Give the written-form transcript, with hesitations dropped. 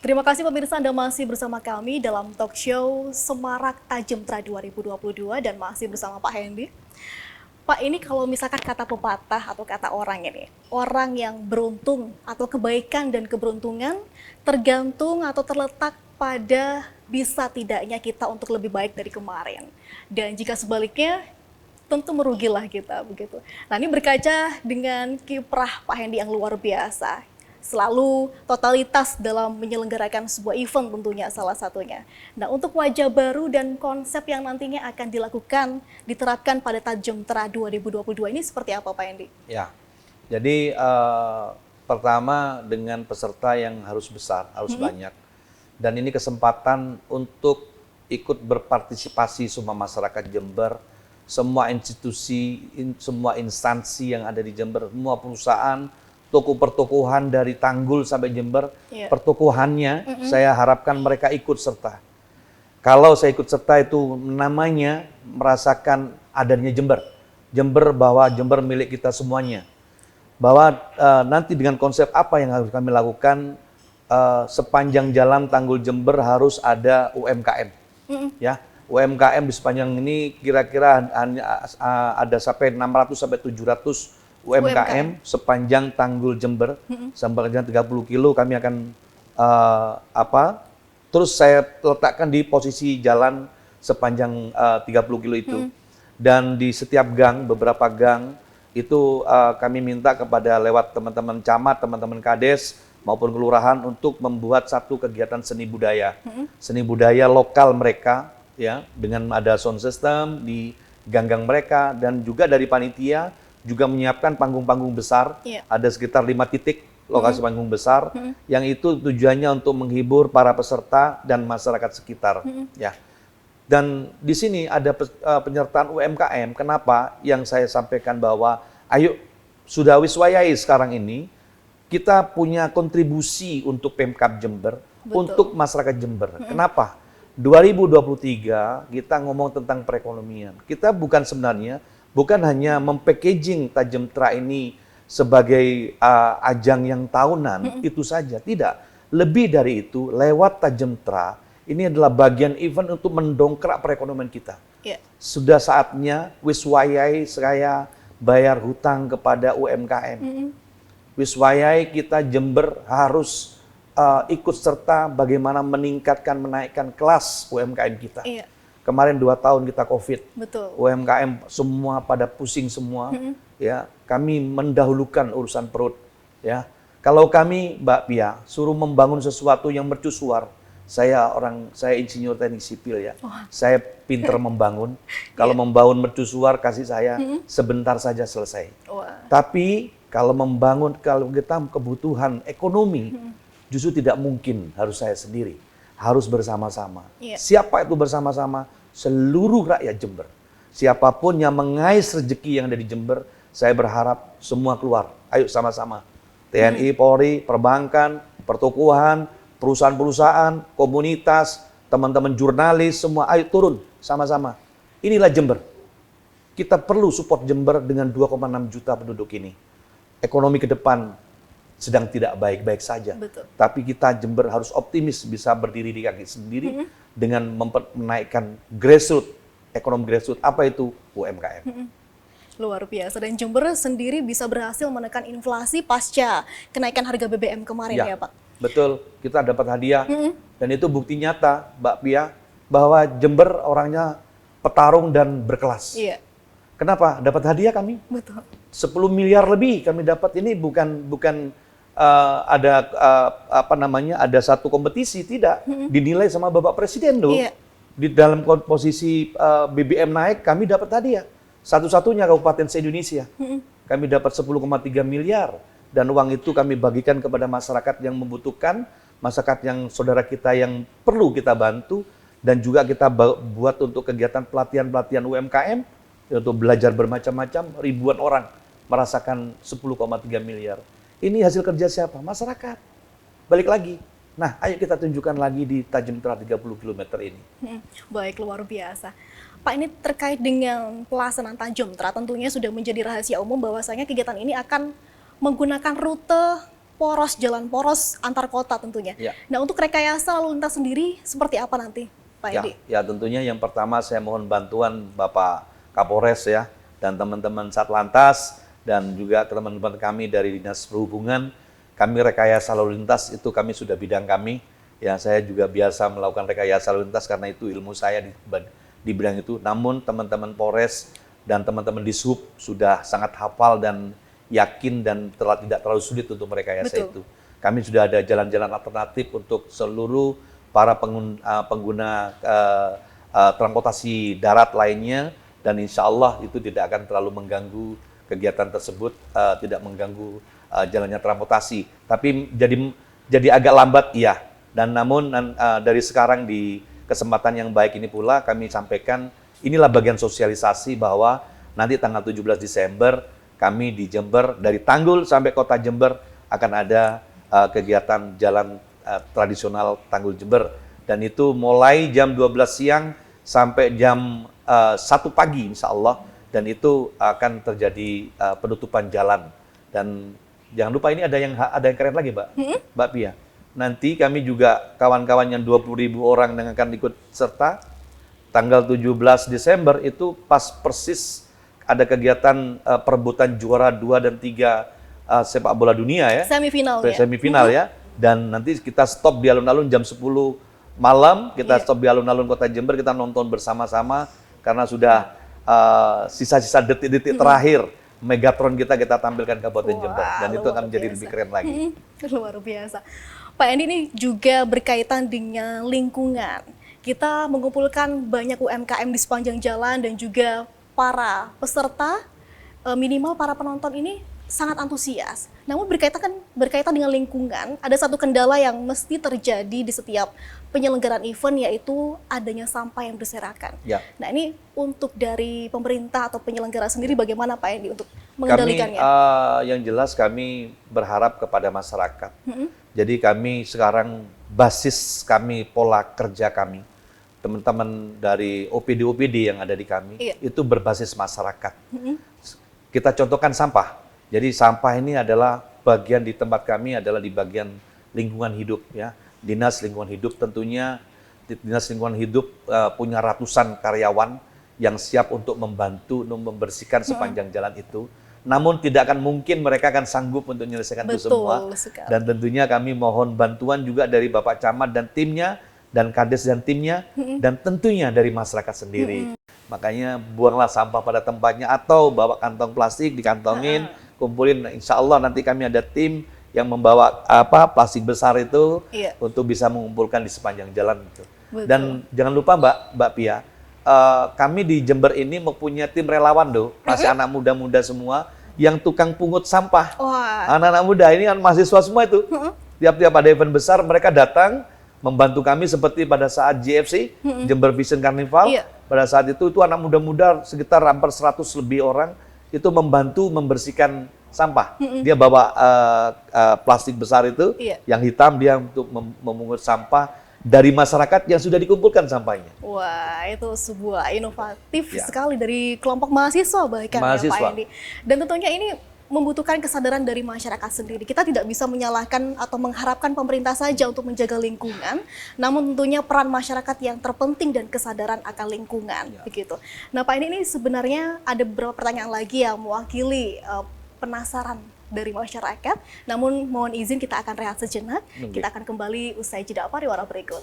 Terima kasih pemirsa, Anda masih bersama kami dalam talk show Semarak Tajemtra 2022 dan masih bersama Pak Hendy. Pak, ini kalau misalkan kata pepatah atau kata orang ini, orang yang beruntung atau kebaikan dan keberuntungan tergantung atau terletak pada bisa tidaknya kita untuk lebih baik dari kemarin. Dan jika sebaliknya, tentu merugilah kita begitu. Nah, ini berkaca dengan kiprah Pak Hendy yang luar biasa. Selalu totalitas dalam menyelenggarakan sebuah event tentunya salah satunya. Nah, untuk wajah baru dan konsep yang nantinya akan dilakukan, diterapkan pada Tajemtra 2022 ini seperti apa Pak Hendy? Ya, jadi pertama dengan peserta yang harus besar, harus banyak. Dan ini kesempatan untuk ikut berpartisipasi semua masyarakat Jember, semua institusi, semua instansi yang ada di Jember, semua perusahaan, toko pertokohan dari Tanggul sampai Jember, pertokohannya saya harapkan mereka ikut serta. Kalau saya ikut serta itu namanya merasakan adanya Jember. Jember bahwa Jember milik kita semuanya. Bahwa nanti dengan konsep apa yang harus kami lakukan, sepanjang jalan Tanggul Jember harus ada UMKM. Ya, UMKM di sepanjang ini kira-kira ada sampai 600 sampai 700 UMKM sepanjang Tanggul Jember, sampai 30 kilo kami akan terus saya letakkan di posisi jalan sepanjang 30 kilo itu. Dan di setiap gang, beberapa gang itu kami minta kepada lewat teman-teman camat, teman-teman kades maupun kelurahan untuk membuat satu kegiatan seni budaya. Seni budaya lokal mereka ya, dengan ada sound system di gang-gang mereka, dan juga dari panitia juga menyiapkan panggung-panggung besar, ada sekitar 5 titik lokasi panggung besar, yang itu tujuannya untuk menghibur para peserta dan masyarakat sekitar. Ya. Dan di sini ada penyertaan UMKM. Kenapa? Yang saya sampaikan bahwa, ayo sudah wiswayai sekarang ini, kita punya kontribusi untuk Pemkab Jember, untuk masyarakat Jember. Kenapa? 2023 kita ngomong tentang perekonomian. Kita bukan hanya mempackaging Tajemtra ini sebagai ajang yang tahunan, itu saja. Tidak. Lebih dari itu, lewat Tajemtra, ini adalah bagian event untuk mendongkrak perekonomian kita. Sudah saatnya wiswayai saya bayar hutang kepada UMKM. Wiswayai kita Jember harus ikut serta bagaimana menaikkan kelas UMKM kita. Kemarin 2 tahun kita COVID, UMKM semua pada pusing semua, ya. Kami mendahulukan urusan perut, ya. Kalau kami, Mbak Pia, suruh membangun sesuatu yang mercusuar, saya insinyur teknik sipil ya, saya pinter membangun. Kalau membangun mercusuar kasih saya sebentar saja selesai. Tapi kalau kita kebutuhan ekonomi, justru tidak mungkin harus saya sendiri. Harus bersama-sama. Siapa itu bersama-sama? Seluruh rakyat Jember. Siapapun yang mengais rezeki yang ada di Jember, saya berharap semua keluar. Ayo sama-sama. TNI, Polri, perbankan, pertokohan, perusahaan-perusahaan, komunitas, teman-teman jurnalis, semua ayo turun sama-sama. Inilah Jember. Kita perlu support Jember dengan 2,6 juta penduduk ini. Ekonomi ke depan sedang tidak baik-baik saja. Tapi kita Jember harus optimis bisa berdiri di kaki sendiri dengan menaikkan grassroots, ekonomi grassroots. Apa itu? UMKM. Luar biasa. Dan Jember sendiri bisa berhasil menekan inflasi pasca kenaikan harga BBM kemarin ya Pak? Betul, kita dapat hadiah. Dan itu bukti nyata, Mbak Pia, bahwa Jember orangnya petarung dan berkelas. Kenapa? Dapat hadiah kami. 10 miliar lebih kami dapat. Ini bukan ada satu kompetisi, tidak. Dinilai sama Bapak Presiden loh. Di dalam posisi BBM naik, kami dapat hadiah. Satu-satunya kabupaten se-Indonesia. Kami dapat 10,3 miliar. Dan uang itu kami bagikan kepada masyarakat yang membutuhkan, masyarakat yang saudara kita yang perlu kita bantu, dan juga kita buat untuk kegiatan pelatihan-pelatihan UMKM, untuk belajar bermacam-macam, ribuan orang merasakan 10,3 miliar. Ini hasil kerja siapa? Masyarakat. Balik lagi. Nah, ayo kita tunjukkan lagi di Tajemtra 30 km ini. Baik, luar biasa. Pak, ini terkait dengan pelaksanaan Tajemtra, tentunya sudah menjadi rahasia umum bahwasanya kegiatan ini akan menggunakan rute poros, jalan poros antar kota tentunya. Ya. Nah, untuk rekayasa lalu lintas sendiri seperti apa nanti, Pak Ya, Edi? ya tentunya yang pertama saya mohon bantuan Bapak Kapolres ya, dan teman-teman Satlantas, dan juga teman-teman kami dari Dinas Perhubungan. Kami rekayasa lalu lintas itu kami sudah bidang kami. Ya, saya juga biasa melakukan rekayasa lalu lintas karena itu ilmu saya di bidang itu. Namun teman-teman Polres dan teman-teman di Sub sudah sangat hafal dan yakin dan tidak terlalu sulit untuk merekayasa Betul. itu. Kami sudah ada jalan-jalan alternatif untuk seluruh para pengguna transportasi darat lainnya, dan insya Allah itu tidak akan terlalu mengganggu kegiatan tersebut, tidak mengganggu jalannya transportasi. Tapi jadi agak lambat, iya. Dan namun dari sekarang di kesempatan yang baik ini pula kami sampaikan, inilah bagian sosialisasi bahwa nanti tanggal 17 Desember kami di Jember, dari Tanggul sampai kota Jember akan ada kegiatan jalan tradisional Tanggul Jember. Dan itu mulai jam 12 siang sampai jam 1 pagi insya Allah. Dan itu akan terjadi penutupan jalan. Dan jangan lupa ini ada yang keren lagi, Mbak Pia. Nanti kami juga kawan-kawan yang 20.000 orang yang akan ikut serta tanggal 17 Desember itu pas persis ada kegiatan perebutan juara 2 dan 3 sepak bola dunia ya. Semifinal ya. Semifinal ya. Dan nanti kita stop di alun-alun jam 10 malam, kita stop di alun-alun Kota Jember, kita nonton bersama-sama karena sudah sisa-sisa detik-detik terakhir Megatron kita tampilkan ke Kabupaten Jember, dan itu akan menjadi lebih keren lagi. Luar biasa. Pak Endi, ini juga berkaitan dengan lingkungan. Kita mengumpulkan banyak UMKM di sepanjang jalan dan juga para peserta, minimal para penonton ini sangat antusias. Namun berkaitan dengan lingkungan, ada satu kendala yang mesti terjadi di setiap penyelenggaraan event, yaitu adanya sampah yang berserakan. Ya. Nah, ini untuk dari pemerintah atau penyelenggara sendiri bagaimana Pak Endi untuk mengendalikannya? Yang jelas kami berharap kepada masyarakat. Jadi kami sekarang, basis kami, pola kerja kami, teman-teman dari OPD-OPD yang ada di kami, itu berbasis masyarakat. Kita contohkan sampah. Jadi sampah ini adalah bagian di tempat kami adalah di bagian lingkungan hidup ya. Dinas Lingkungan Hidup tentunya, Dinas Lingkungan Hidup punya ratusan karyawan yang siap untuk membantu membersihkan sepanjang jalan itu. Namun tidak akan mungkin mereka akan sanggup untuk menyelesaikan itu semua. Sekali. Dan tentunya kami mohon bantuan juga dari Bapak Camat dan timnya, dan Kades dan timnya, dan tentunya dari masyarakat sendiri. Makanya buanglah sampah pada tempatnya atau bawa kantong plastik, dikantongin, kumpulin. Insya Allah nanti kami ada tim yang membawa plastik besar itu untuk bisa mengumpulkan di sepanjang jalan itu. Dan jangan lupa Mbak Pia, kami di Jember ini mempunyai tim relawan masih anak muda-muda semua yang tukang pungut sampah. Anak-anak muda ini kan mahasiswa semua itu. Tiap-tiap ada event besar mereka datang membantu kami, seperti pada saat JFC, Jember Vision Carnival. Pada saat itu anak muda-muda sekitar hampir 100 lebih orang itu membantu membersihkan sampah. Dia bawa plastik besar itu, yang hitam, dia untuk memungut sampah dari masyarakat yang sudah dikumpulkan sampahnya. Wah, itu sebuah inovatif sekali dari kelompok mahasiswa bahkan ya Pak Endi. Dan tentunya ini membutuhkan kesadaran dari masyarakat sendiri. Kita tidak bisa menyalahkan atau mengharapkan pemerintah saja untuk menjaga lingkungan, namun tentunya peran masyarakat yang terpenting dan kesadaran akan lingkungan, begitu. Nah, Pak Endi, ini sebenarnya ada beberapa pertanyaan lagi yang mewakili penasaran dari masyarakat. Namun mohon izin kita akan rehat sejenak. Kita akan kembali usai jeda pariwara berikut.